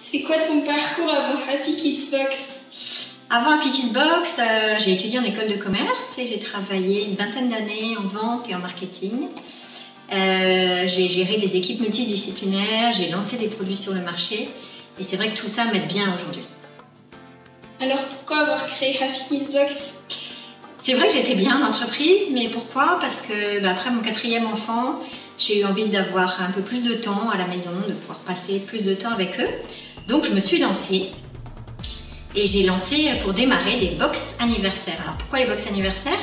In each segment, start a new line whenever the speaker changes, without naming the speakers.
C'est quoi ton parcours avant Happy Kids Box?
Avant Happy Kids Box, j'ai étudié en école de commerce et j'ai travaillé une vingtaine d'années en vente et en marketing. J'ai géré des équipes multidisciplinaires, j'ai lancé des produits sur le marché et c'est vrai que tout ça m'aide bien aujourd'hui.
Alors pourquoi avoir créé Happy Kids Box?
C'est vrai que j'étais bien en entreprise, mais pourquoi? Parce que après mon 4e enfant, j'ai eu envie d'avoir un peu plus de temps à la maison, de pouvoir passer plus de temps avec eux. Donc je me suis lancée et j'ai lancé pour démarrer des box anniversaires. Alors pourquoi les box anniversaires?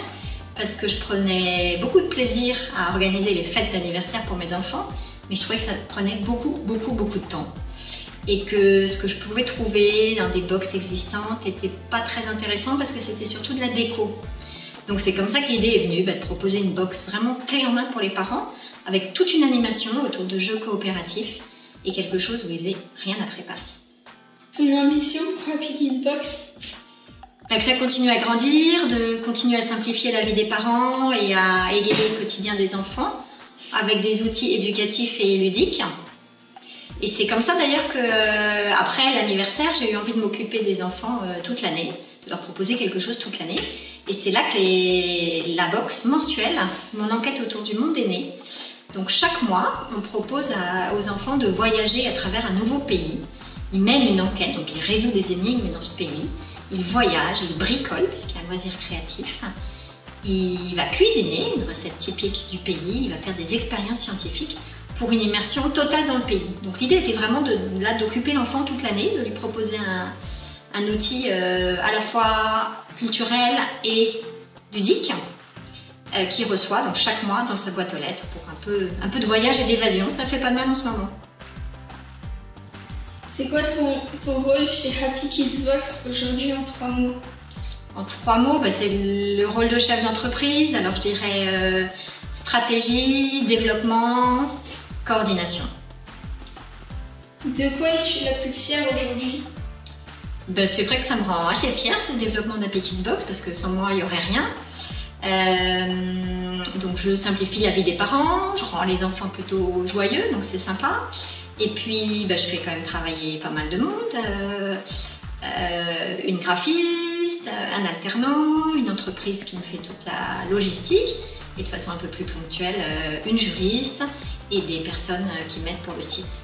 Parce que je prenais beaucoup de plaisir à organiser les fêtes d'anniversaire pour mes enfants, mais je trouvais que ça prenait beaucoup de temps. Et que ce que je pouvais trouver dans des box existantes n'était pas très intéressant parce que c'était surtout de la déco. Donc c'est comme ça que l'idée est venue, de proposer une box vraiment clé en main pour les parents, avec toute une animation autour de jeux coopératifs et quelque chose où ils n'aient rien à préparer.
Ton ambition pour Happy Kids Box?
Que ça continue à grandir, de continuer à simplifier la vie des parents et à égayer le quotidien des enfants avec des outils éducatifs et ludiques. Et c'est comme ça d'ailleurs qu'après l'anniversaire, j'ai eu envie de m'occuper des enfants toute l'année, de leur proposer quelque chose toute l'année. Et c'est là que la box mensuelle, mon enquête autour du monde est née. Donc chaque mois, on propose aux enfants de voyager à travers un nouveau pays. Ils mènent une enquête, donc ils résolvent des énigmes dans ce pays. Ils voyagent, ils bricolent, puisqu'il y a un loisir créatif. Il va cuisiner une recette typique du pays, il va faire des expériences scientifiques pour une immersion totale dans le pays. Donc l'idée était vraiment d'occuper l'enfant toute l'année, de lui proposer un outil à la fois culturel et ludique qu'il reçoit donc chaque mois dans sa boîte aux lettres pour un peu de voyage et d'évasion. Ça fait pas mal en ce moment.
C'est quoi ton rôle chez Happy Kids Box aujourd'hui en 3 mots?
En 3 mots, c'est le rôle de chef d'entreprise. Alors je dirais stratégie, développement, coordination.
De quoi es-tu la plus fière aujourd'hui?
C'est vrai que ça me rend assez fière ce développement d'Happy Kids Box parce que sans moi il n'y aurait rien. Donc je simplifie la vie des parents, je rends les enfants plutôt joyeux, donc c'est sympa. Et puis je fais quand même travailler pas mal de monde, une graphiste, un alternant, une entreprise qui me fait toute la logistique et de façon un peu plus ponctuelle, une juriste et des personnes qui m'aident pour le site.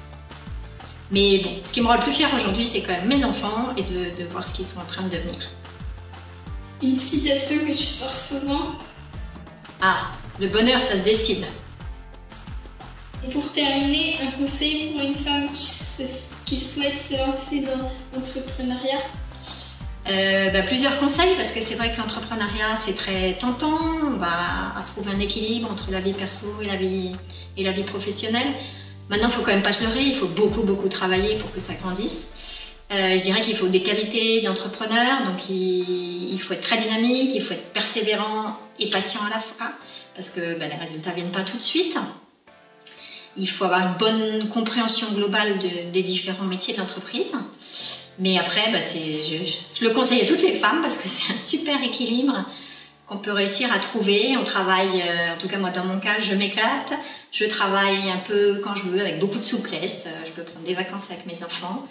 Mais bon, ce qui me rend le plus fière aujourd'hui, c'est quand même mes enfants et de voir ce qu'ils sont en train de devenir.
Une citation que tu sors souvent?
Ah, le bonheur, ça se décide.
Et pour terminer, un conseil pour une femme qui souhaite se lancer dans l'entrepreneuriat?
Plusieurs conseils, parce que c'est vrai que l'entrepreneuriat, c'est très tentant. On va trouver un équilibre entre la vie perso et la vie professionnelle. Maintenant, il ne faut quand même pas se leurrer, il faut beaucoup travailler pour que ça grandisse. Je dirais qu'il faut des qualités d'entrepreneur, donc il faut être très dynamique, il faut être persévérant et patient à la fois, parce que les résultats ne viennent pas tout de suite. Il faut avoir une bonne compréhension globale des différents métiers de l'entreprise. Mais après, je le conseille à toutes les femmes, parce que c'est un super équilibre qu'on peut réussir à trouver. On travaille, en tout cas moi dans mon cas, je m'éclate. Je travaille un peu quand je veux, avec beaucoup de souplesse. Je peux prendre des vacances avec mes enfants.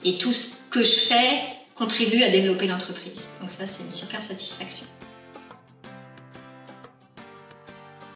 Et tout ce que je fais contribue à développer l'entreprise. Donc ça, c'est une super satisfaction.